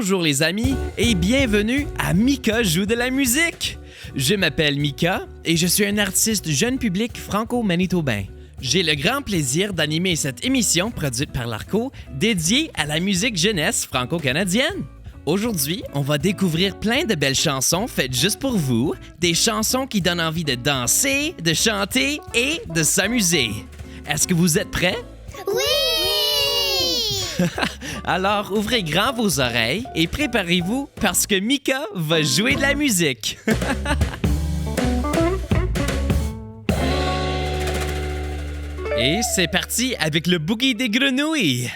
Bonjour les amis et bienvenue à Mika joue de la musique. Je m'appelle Mika et je suis un artiste jeune public franco-manitobain. J'ai le grand plaisir d'animer cette émission produite par l'Arco dédiée à la musique jeunesse franco-canadienne. Aujourd'hui, on va découvrir plein de belles chansons faites juste pour vous, des chansons qui donnent envie de danser, de chanter et de s'amuser. Est-ce que vous êtes prêts? Oui! Alors, ouvrez grand vos oreilles et préparez-vous parce que Mika va jouer de la musique. Et c'est parti avec le boogie des grenouilles.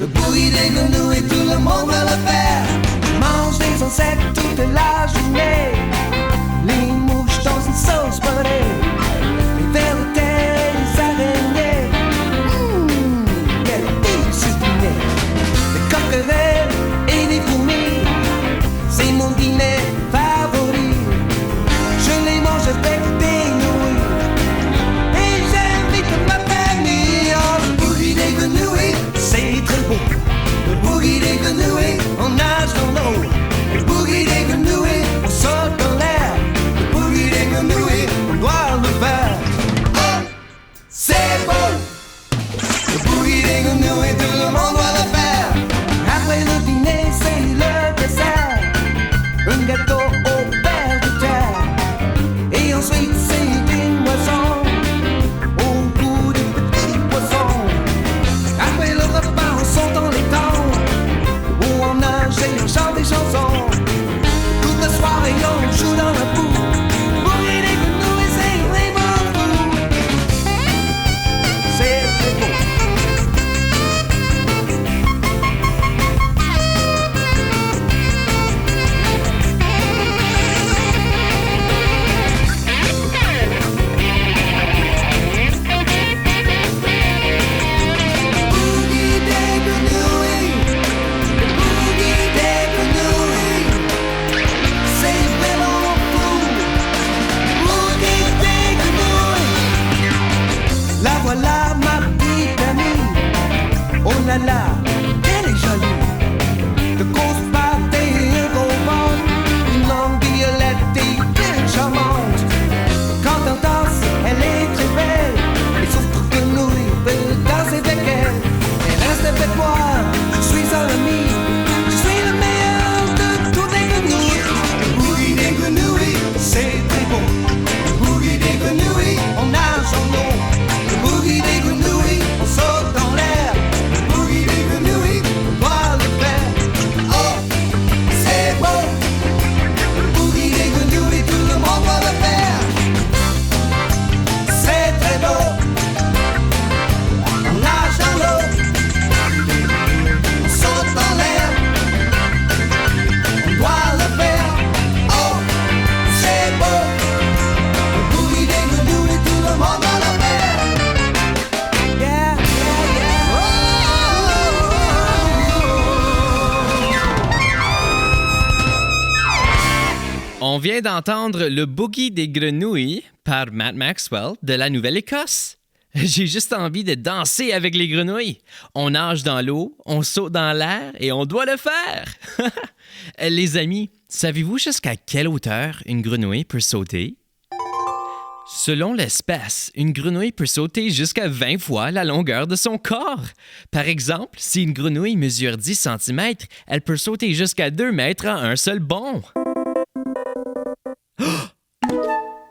Le boogie des grenouilles, tout le monde va le faire. Mange des insectes toute la journée. Les mouches dans une sauce beurrée. Les vers de terre et les araignées. Quelle discipline. Des coquerelles et des fourmis. C'est mon dîner favori. Je les mange avec des nouilles. Et j'invite ma famille. Oh, le boogie des grenouilles, c'est très beau. Le boogie des grenouilles, on nage dans l'eau. Le boogie des grenouilles, on saute dans l'air. Le boogie des grenouilles, on doit le faire. Oh, c'est beau. Le boogie des grenouilles, tout le monde doit le faire. Après le dîner, c'est le dessert. Un gâteau au beurre de terre. Et ensuite, c'est une moisson au goût de petits poissons. Après le repas, on saute dans les temps où on nage et on chante des chansons. Toute la soirée, on joue dans la boue. Boogie des grenouilles, c'est vraiment fou. C'est très beau. Boogie des grenouilles, le boogie des grenouilles, c'est vraiment fou. Boogie des grenouilles, la voilà ma petite amie. Oh là là, elle est jolie. De grosses pattes et un gros ventre, une langue violette et bien charmante. Quand on danse, elle est très belle. Et surtout que nous, on peut danser avec elle. Elle reste avec moi, je suis un ami. Je suis le meilleur de tous les grenouilles. Le boogie des grenouilles, c'est très beau. Le boogie des grenouilles, on nage en eau. Le boogie des grenouilles, on saute dans l'air. Le boogie des grenouilles, on doit le faire. Oh, c'est beau. Le boogie des grenouilles, tout le monde doit le faire. C'est très beau. On nage dans l'eau. On saute dans l'air. On doit le faire. Oh, c'est beau. Le boogie des grenouilles, tout le monde doit le faire. Yeah, yeah, yeah. On vient d'entendre le boogie des grenouilles par Matt Maxwell de la Nouvelle-Écosse. J'ai juste envie de danser avec les grenouilles. On nage dans l'eau, on saute dans l'air et on doit le faire. Les amis, savez-vous jusqu'à quelle hauteur une grenouille peut sauter? Selon l'espèce, une grenouille peut sauter jusqu'à 20 fois la longueur de son corps. Par exemple, si une grenouille mesure 10 cm, elle peut sauter jusqu'à 2 mètres en un seul bond.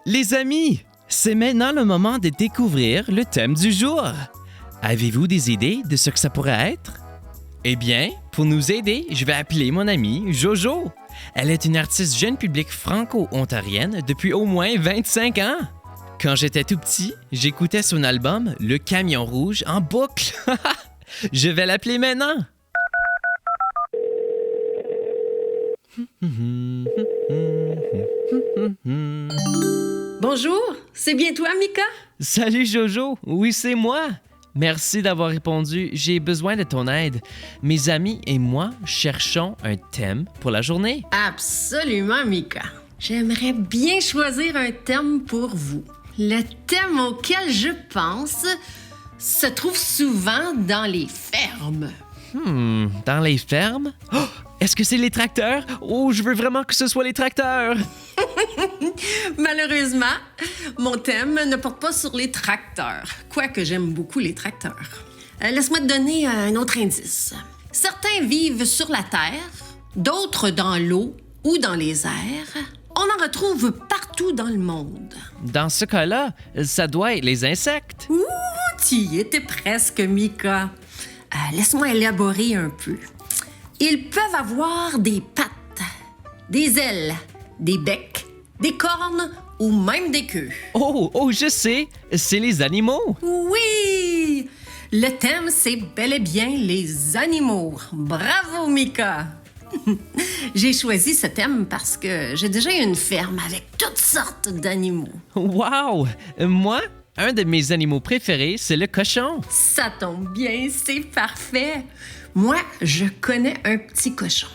Les amis, c'est maintenant le moment de découvrir le thème du jour. Avez-vous des idées de ce que ça pourrait être? Eh bien, pour nous aider, je vais appeler mon amie Jojo. Elle est une artiste jeune public franco-ontarienne depuis au moins 25 ans. Quand j'étais tout petit, j'écoutais son album Le Camion Rouge en boucle. Je vais l'appeler maintenant. Bonjour, c'est bien toi, Mika? Salut Jojo, oui c'est moi. Merci d'avoir répondu, j'ai besoin de ton aide. Mes amis et moi cherchons un thème pour la journée. Absolument, Mika. J'aimerais bien choisir un thème pour vous. Le thème auquel je pense se trouve souvent dans les fermes. Dans les fermes? Oh, est-ce que c'est les tracteurs? Oh, je veux vraiment que ce soit les tracteurs. Malheureusement, mon thème ne porte pas sur les tracteurs, quoique j'aime beaucoup les tracteurs. Laisse-moi te donner un autre indice. Certains vivent sur la terre, d'autres dans l'eau ou dans les airs. On en retrouve partout dans le monde. Dans ce cas-là, ça doit être les insectes. Ouh, tu y étais presque, Mika. Laisse-moi élaborer un peu. Ils peuvent avoir des pattes, des ailes, des becs, des cornes ou même des queues. Oh, je sais, c'est les animaux. Oui! Le thème, c'est bel et bien les animaux. Bravo, Mika! J'ai choisi ce thème parce que j'ai déjà une ferme avec toutes sortes d'animaux. Wow! Moi, un de mes animaux préférés, c'est le cochon. Ça tombe bien, c'est parfait. Moi, je connais un petit cochon.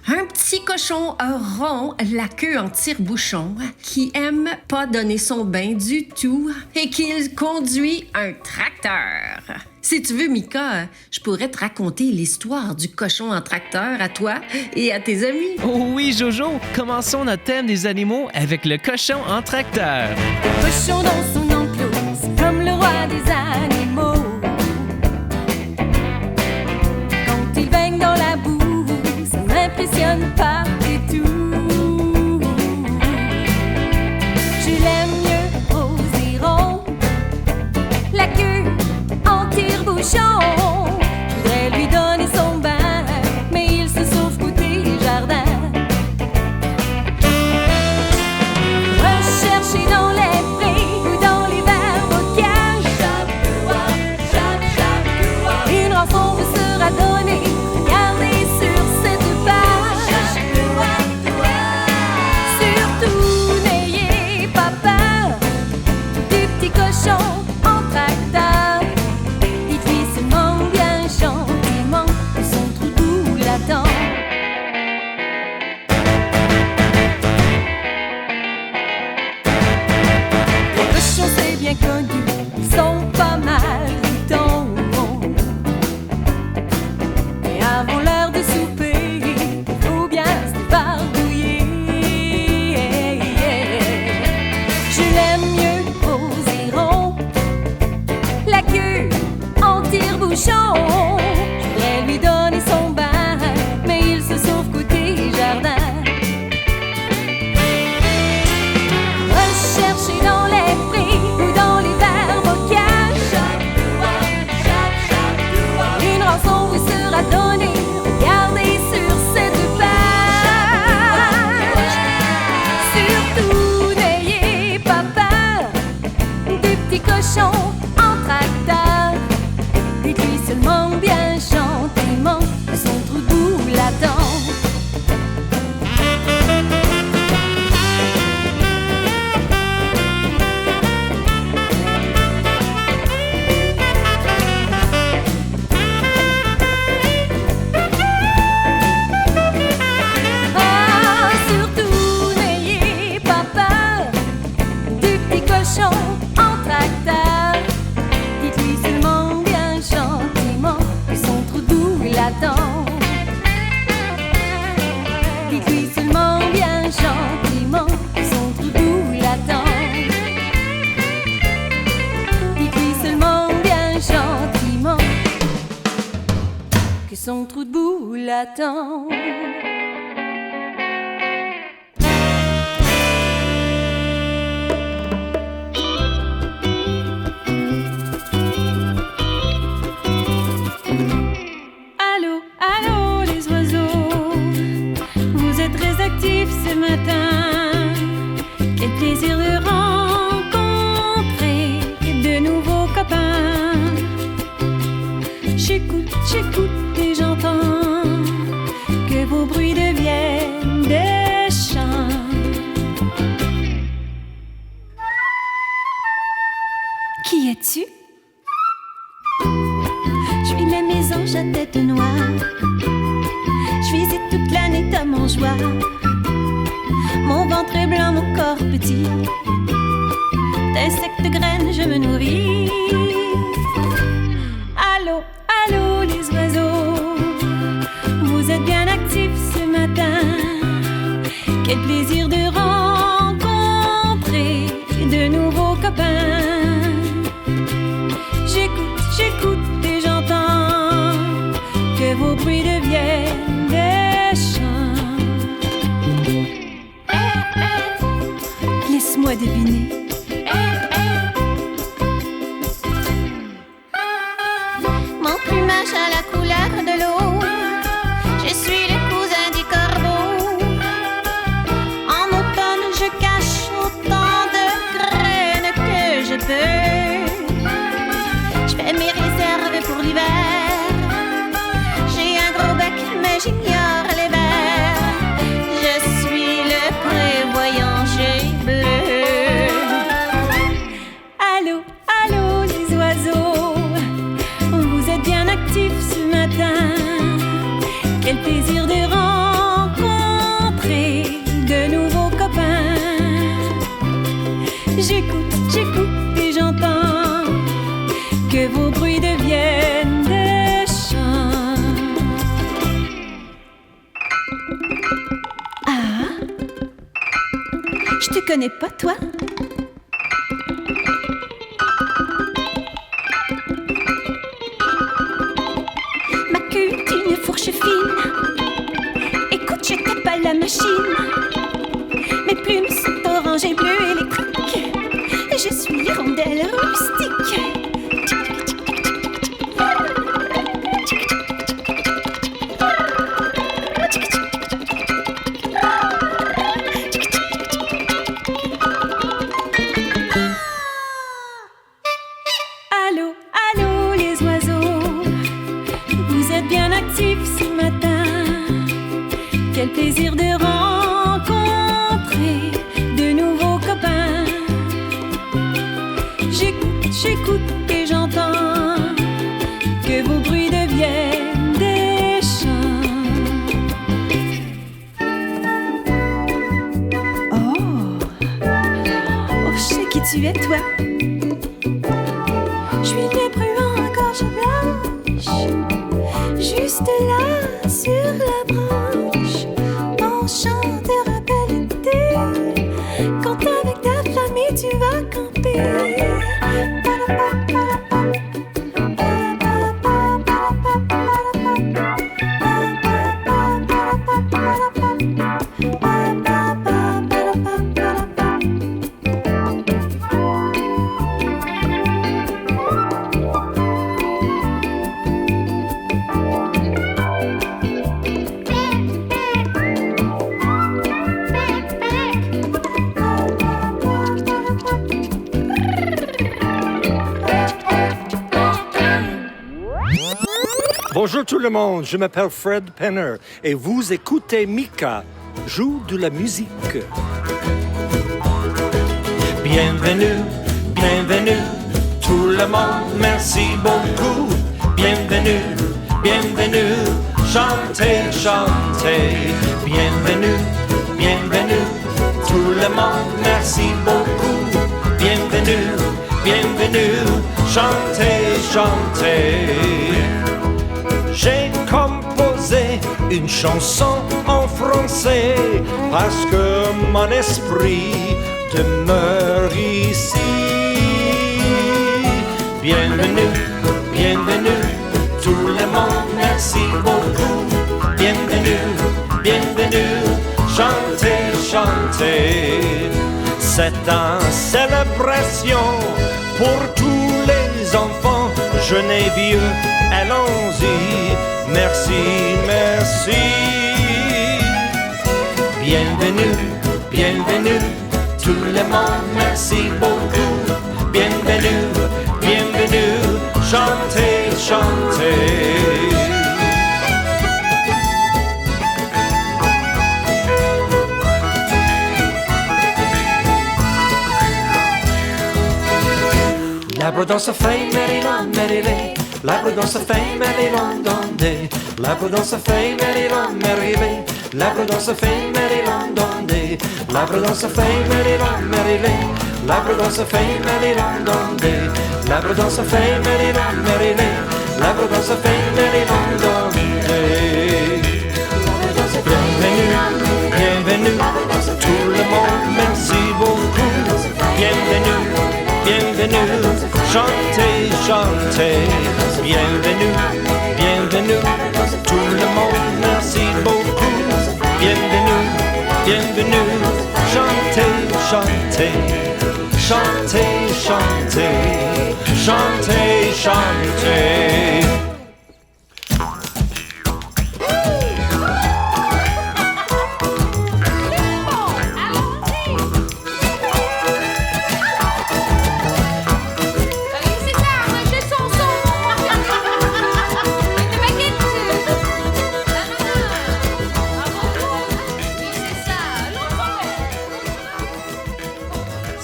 Un petit cochon rond, la queue en tire-bouchon, qui aime pas donner son bain du tout et qui conduit un tracteur. Si tu veux, Mika, je pourrais te raconter l'histoire du cochon en tracteur à toi et à tes amis. Oh oui, Jojo, commençons notre thème des animaux avec le cochon en tracteur. Le cochon dans son enclos, c'est comme le roi des animaux. Quand il baigne dans la boue, ça m'impressionne pas du tout. Je l'aime mieux rose et rond, la queue en tire-bouchon. Je voudrais lui donner son bain, mais il se sauve côté jardin. Rechercher dans les prés ou dans les verts bocages, une rançon vous sera donnée. Regardez sur cette page. Surtout n'ayez pas peur du petit cochon en tracteur. Dites-lui seulement bien gentiment que son trou doux l'attend. Les cochons, c'est bien connu, ils sont pas mal glouton. Et avant l'heure de souper, il faut bien se débarbouiller. Je l'aime mieux rose et rond, la queue en tire-bouchon. Je voudrais lui donner son bain, mais il se sauve côté jardin. Rechercher dans les prés ou dans les verts bocages, une rançon vous sera donnée. Regardez sur cette page. Surtout n'ayez pas peur du petit cochon en tracteur. Dites-lui seulement bien gentiment que son trou doux l'attend. Ah, surtout n'ayez pas peur du petit cochon en tracteur. Dites-lui seulement bien gentiment que son trou doux l'attend. Dites-lui seulement bien gentiment que son trou doux l'attend. Dites-lui seulement bien gentiment que son trou de boue l'attend. Allô, allô les oiseaux, vous êtes très actifs ce matin. Quel plaisir de rencontrer de nouveaux copains. J'écoute et j'entends que vos bruits deviennent des Je suis la mésange à tête noire. Je visite toute l'année ta mangeoire. Mon ventre est blanc, mon corps petit. D'insectes, de graines, je me nourris. Allô, allô les oiseaux, vous êtes bien actifs ce matin. Quel plaisir de rencontrer de nouveaux copains. J'écoute, j'écoute et j'entends que vos bruits deviennent des chants. Laisse-moi deviner. Mon plumage a la couleur de l'eau. Je suis le cousin du corbeau. En automne, je cache autant de graines que je peux. Je fais mes réserves pour l'hiver. J'ai un gros bec, mais j'ignore les vers. Je suis le prévoyant jet bleu. Allô, allô les oiseaux, vous êtes bien actifs ce matin. Quel plaisir de rencontrer de nouveaux copains. J'écoute, j'écoute et j'entends que vos bruits deviennent des chants. Ah, je te connais pas, toi? Ma queue est une fourche fine. Écoute, je tape à la machine. Mes plumes sont orange et bleu électrique. Je suis l'hirondelle rustique. Allô, allô les oiseaux, vous êtes bien actifs ce matin. Quel plaisir de rencontrer de nouveaux copains. J'écoute, j'écoute et j'entends que vos bruits deviennent des chants. Oh, je sais qui tu es, toi. Je suis le bruant à gorge blanche, juste là sur la branche. Mon chant te rappelle l'été, quand avec ta famille tu vas camper. Bonjour tout le monde, je m'appelle Fred Penner et vous écoutez Mika, joue de la musique. Bienvenue, bienvenue, tout le monde, merci beaucoup. Bienvenue, bienvenue, chantez, chantez. Bienvenue, bienvenue, tout le monde, merci beaucoup. Bienvenue, bienvenue, chantez, chantez. J'ai composé une chanson en français parce que mon esprit demeure ici. Bienvenue, bienvenue, tout le monde, merci beaucoup. Bienvenue, bienvenue, chantez, chantez. C'est une célébration pour tous les enfants, jeunes et vieux. Allons-y, merci, merci. Bienvenue, bienvenue, tout le monde, merci beaucoup. Bienvenue, bienvenue, chantez, chantez. L'arbre dans sa feuille, Maryland, Maryland. L'arbre dans sa fame, elle est londonée. L'arbre dans sa fame, elle est londonée. L'arbre dans sa fame, elle est londonée. L'arbre dans sa fame, elle est londonée. L'arbre dans sa fame, elle est londonée. L'arbre dans sa fame, elle est londonée. L'arbre dans sa fame, elle est londonée. Bienvenue, bienvenue, tout le monde, merci beaucoup. Bienvenue, bienvenue, chantez, chantez. Bienvenue, bienvenue, tout le monde, merci beaucoup. Bienvenue, bienvenue, chantez, chantez. Chantez, chantez, chantez, chantez.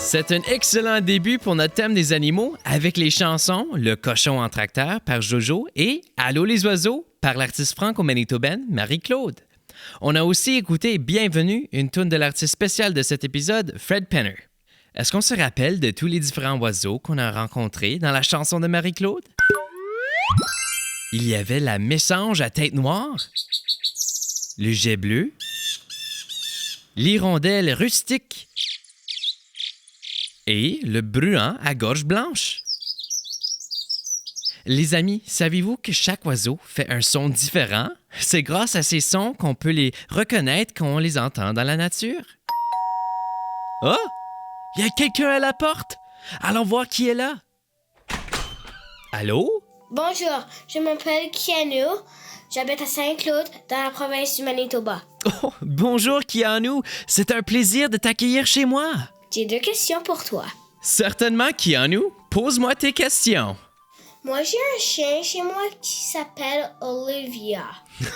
C'est un excellent début pour notre thème des animaux avec les chansons Le cochon en tracteur par Jojo et Allô les oiseaux par l'artiste franco-manitobaine Marie-Claude. On a aussi écouté Bienvenue, une toune de l'artiste spécial de cet épisode, Fred Penner. Est-ce qu'on se rappelle de tous les différents oiseaux qu'on a rencontrés dans la chanson de Marie-Claude? Il y avait la mésange à tête noire, le jet bleu, l'hirondelle rustique, et le bruant à gorge blanche. Les amis, savez-vous que chaque oiseau fait un son différent? C'est grâce à ces sons qu'on peut les reconnaître quand on les entend dans la nature. Oh! Il y a quelqu'un à la porte! Allons voir qui est là. Allô? Bonjour, je m'appelle Keanu. J'habite à Saint-Claude, dans la province du Manitoba. Oh, bonjour Keanu, c'est un plaisir de t'accueillir chez moi. J'ai 2 questions pour toi. Certainement, Keanu. Pose-moi tes questions. Moi, j'ai un chien chez moi qui s'appelle Olivia.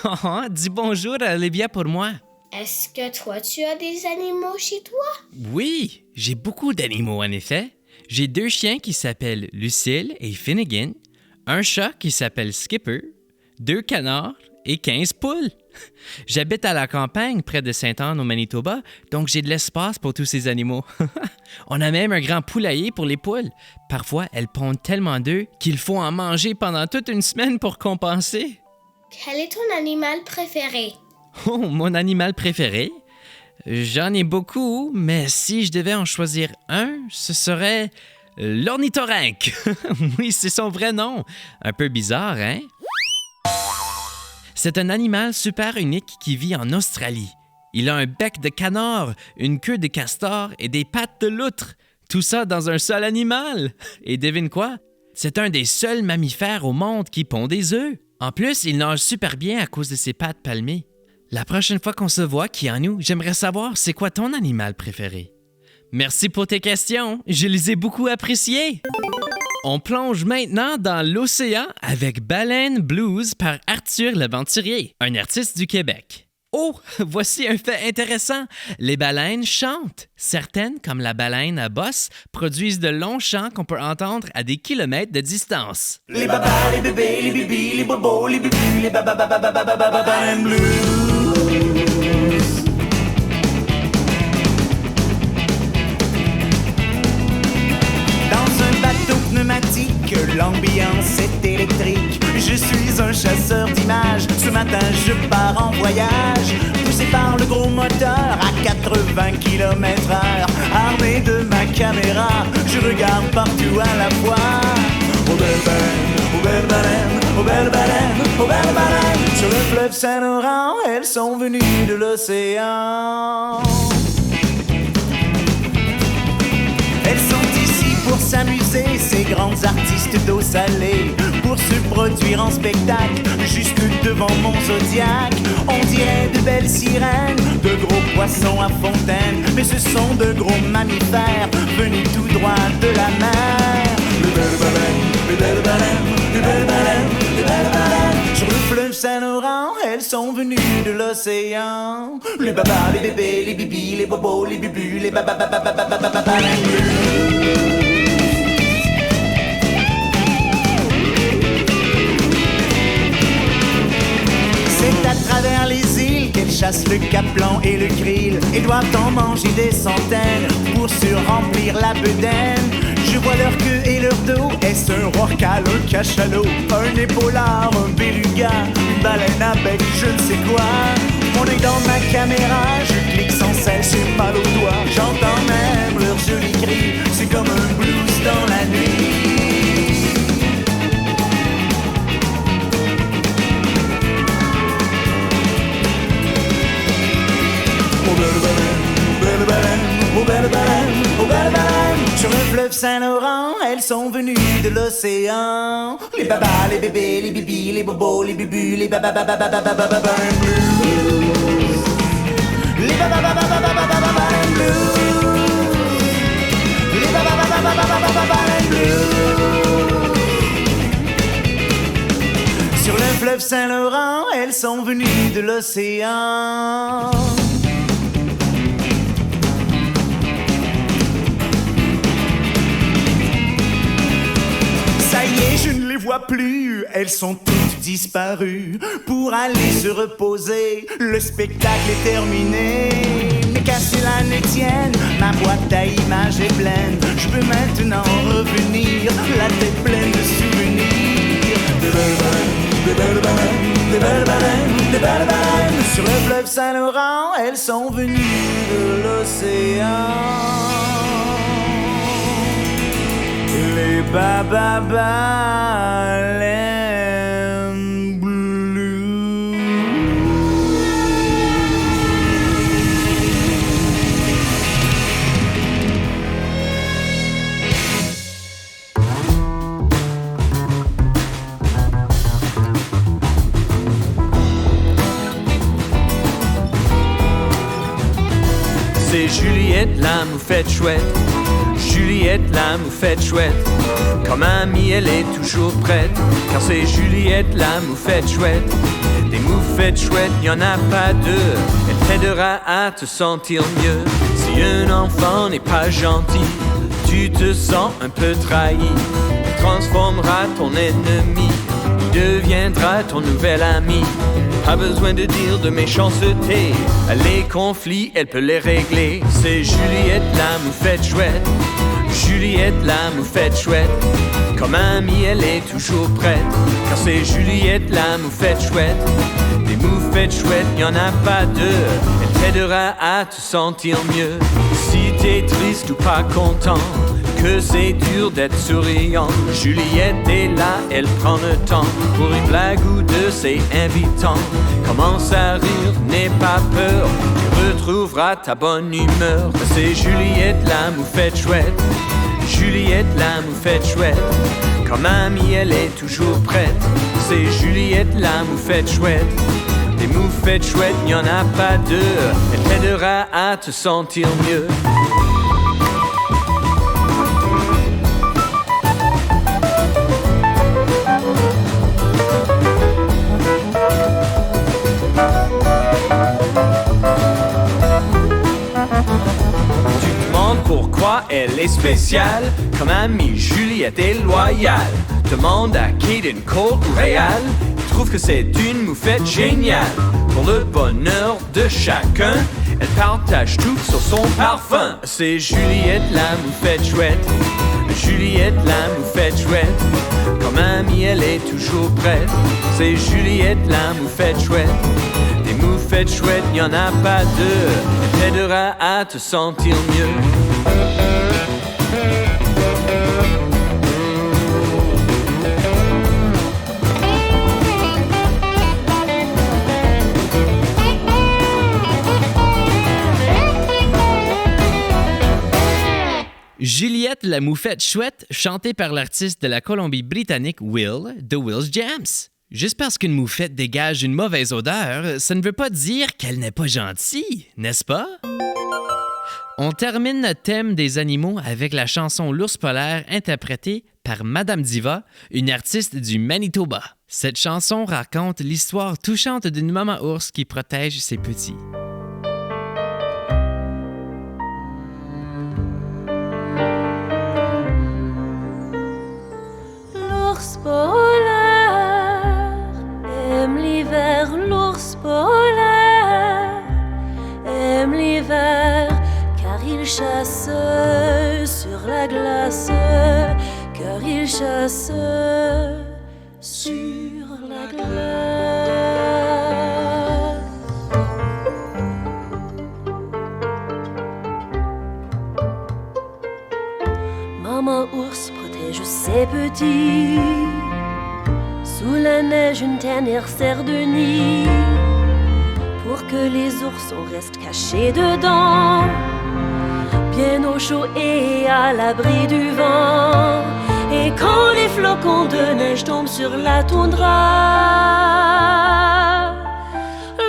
Oh, dis bonjour à Olivia pour moi. Est-ce que toi, tu as des animaux chez toi? Oui, j'ai beaucoup d'animaux en effet. J'ai 2 chiens qui s'appellent Lucille et Finnegan, un chat qui s'appelle Skipper, 2 canards et 15 poules. J'habite à la campagne près de Sainte-Anne au Manitoba, donc j'ai de l'espace pour tous ces animaux. On a même un grand poulailler pour les poules. Parfois, elles pondent tellement d'œufs qu'il faut en manger pendant toute une semaine pour compenser. Quel est ton animal préféré? Oh, mon animal préféré? J'en ai beaucoup, mais si je devais en choisir un, ce serait l'ornithorynque. Oui, c'est son vrai nom. Un peu bizarre, hein? C'est un animal super unique qui vit en Australie. Il a un bec de canard, une queue de castor et des pattes de loutre. Tout ça dans un seul animal. Et devine quoi? C'est un des seuls mammifères au monde qui pond des œufs. En plus, il nage super bien à cause de ses pattes palmées. La prochaine fois qu'on se voit, Keanu, j'aimerais savoir c'est quoi ton animal préféré. Merci pour tes questions. Je les ai beaucoup appréciées. On plonge maintenant dans l'océan avec Baleine Blues par Arthur Laventurier, un artiste du Québec. Oh, voici un fait intéressant. Les baleines chantent. Certaines, comme la baleine à bosse, produisent de longs chants qu'on peut entendre à des kilomètres de distance. Les babas, les bébés, les bibis, les bobos, les bibus, les baleines blues. Pneumatique, l'ambiance est électrique. Je suis un chasseur d'images. Ce matin je pars en voyage, poussé par le gros moteur à 80 km/h. Armé de ma caméra, je regarde partout à la fois. Oh belle baleine, oh belle baleine, oh belle baleine, oh belle baleine. Sur le fleuve Saint-Laurent, elles sont venues de l'océan. Elles sont ici pour s'amuser, ces grands artistes d'eau salée, pour se produire en spectacle, juste devant mon Zodiac. On dirait de belles sirènes, de gros poissons à fontaine, mais ce sont de gros mammifères, venus tout droit de la mer. Les belles baleines, les belles baleines, les belles baleines, les belles baleines. Sur le fleuve Saint-Laurent, elles sont venues de l'océan. Les babas, les bébés, les bibis, les bobos, les bibus, les baleines bleues. chasse, le caplan et le grill. Ils doivent en manger des centaines pour se remplir la bedaine. Je vois leur queue et leur dos. Est-ce un rorqual, un cachalot, un épaulard, un beluga, une baleine à bec, je ne sais quoi. Mon œil dans ma caméra, je clique sans cesse, j'ai mal aux doigts. J'entends même leurs jolis cris, c'est comme un blues dans la nuit. Sur le fleuve Saint-Laurent, elles sont venues de l'océan. Les babas, les bébés, les bibis, les bobos, les bubus, les babababababababababam blues. Les bababababababababam blues. Les bababababababababam blues. Sur le fleuve Saint-Laurent, elles sont venues de l'océan. Je ne les vois plus, elles sont toutes disparues. Pour aller se reposer, le spectacle est terminé. Mais qu'à cela ne tienne, ma boîte à images est pleine. Je peux maintenant revenir, la tête pleine de souvenirs. Des belles baleines, des belles baleines, des belles baleines, des belles baleines. Sur le fleuve Saint-Laurent, elles sont venues de l'océan. Les bababaleines blues. C'est Juliette la moufette chouette. Juliette la moufette chouette. Comme amie elle est toujours prête, car c'est Juliette la moufette chouette. Des moufettes chouettes, y en a pas deux. Elle t'aidera à te sentir mieux. Si un enfant n'est pas gentil, tu te sens un peu trahi. Elle transformera ton ennemi, il deviendra ton nouvel ami. Pas besoin de dire de méchanceté, les conflits, elle peut les régler. C'est Juliette la moufette chouette. Juliette la moufette chouette. Comme amie elle est toujours prête, car c'est Juliette la moufette chouette. Des moufettes chouettes, y en a pas deux. Elle t'aidera à te sentir mieux. Si t'es triste ou pas content, que c'est dur d'être souriant, Juliette est là, elle prend le temps pour une blague ou deux, c'est invitant. Commence à rire, n'aie pas peur, tu retrouveras ta bonne humeur. C'est Juliette la moufette chouette. Juliette la moufette chouette. Comme amie elle est toujours prête. C'est Juliette la moufette chouette. Des moufettes chouettes, y en a pas deux. Elle t'aidera à te sentir mieux. Pourquoi elle est spéciale, comme amie Juliette est loyale. Demande à Kaden, Cole ou Réal, ils trouvent que c'est une moufette géniale. Pour le bonheur de chacun, elle partage tout sur son parfum. C'est Juliette la moufette chouette. Juliette la moufette chouette. Comme amie elle est toujours prête. C'est Juliette la moufette chouette. Des moufettes chouettes, y en a pas deux. Elle t'aidera à te sentir mieux. Juliette la moufette chouette, chantée par l'artiste de la Colombie-Britannique Will, de Will's Jams. Juste parce qu'une moufette dégage une mauvaise odeur, ça ne veut pas dire qu'elle n'est pas gentille, n'est-ce pas? On termine notre thème des animaux avec la chanson L'ours polaire interprétée par Madame Diva, une artiste du Manitoba. Cette chanson raconte l'histoire touchante d'une maman ours qui protège ses petits. L'ours polaire aime l'hiver, l'ours polaire la glace. Maman ours protège ses petits. Sous la neige, une tanière sert de nid pour que les oursons restent cachés dedans, bien au chaud et à l'abri du vent. Et quand les flocons de neige tombent sur la toundra,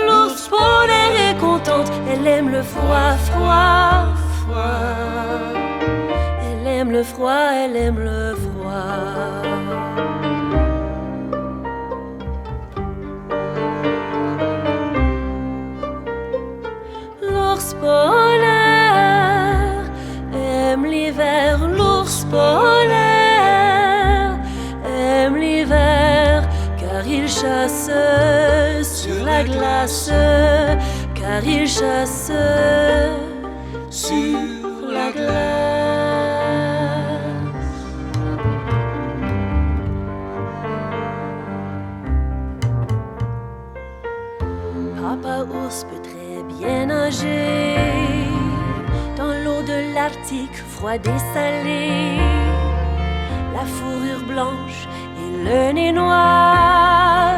l'ours polaire est contente, elle aime le froid, froid, froid. Elle aime le froid, elle aime le froid. L'ours polaire aime l'hiver, l'ours polaire aime l'hiver, car il chasse sur la glace, car il chasse sur la glace. Papa ours peut très bien nager dans l'eau de l'Arctique froide et salée. La fourrure blanche et le nez noir,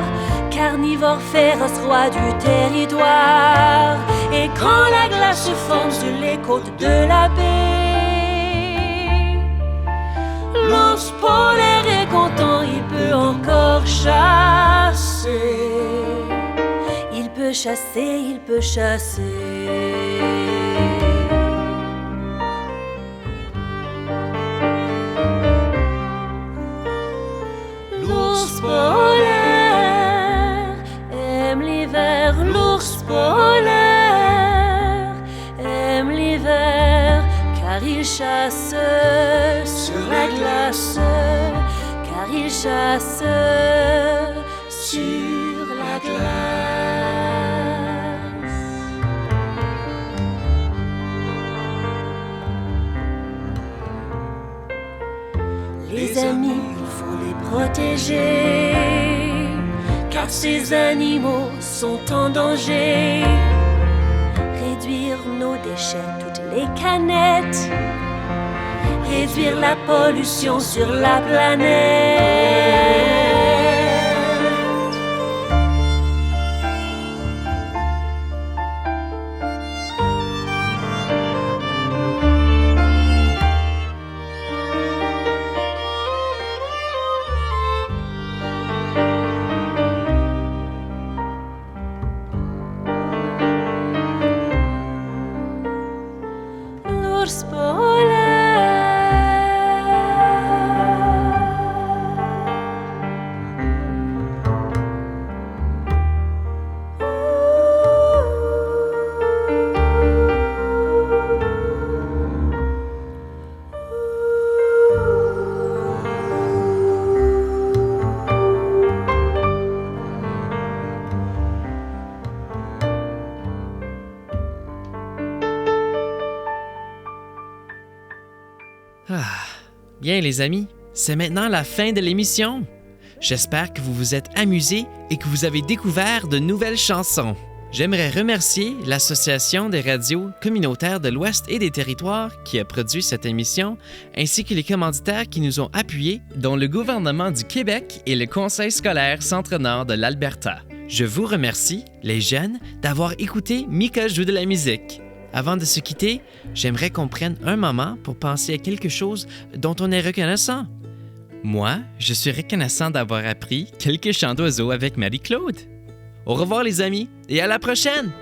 carnivore féroce, roi du territoire. Et quand la glace se forme sur les côtes de la baie, l'ours polaire est content, il peut encore chasser. Il peut chasser, il peut chasser. L'ours polaire aime l'hiver, l'ours polaire aime l'hiver, car il chasse sur la glace, car il chasse sur la glace. Les amis, il faut les protéger, car ces animaux sont en danger. Réduire nos déchets, toutes les canettes, réduire la pollution sur la planète. L'ours polaire. Bien les amis, c'est maintenant la fin de l'émission. J'espère que vous vous êtes amusés et que vous avez découvert de nouvelles chansons. J'aimerais remercier l'Association des radios communautaires de l'Ouest et des Territoires qui a produit cette émission, ainsi que les commanditaires qui nous ont appuyés, dont le gouvernement du Québec et le Conseil scolaire Centre-Nord de l'Alberta. Je vous remercie, les jeunes, d'avoir écouté Mika joue de la musique. Avant de se quitter, j'aimerais qu'on prenne un moment pour penser à quelque chose dont on est reconnaissant. Moi, je suis reconnaissant d'avoir appris quelques chants d'oiseaux avec Marie-Claude. Au revoir les amis et à la prochaine!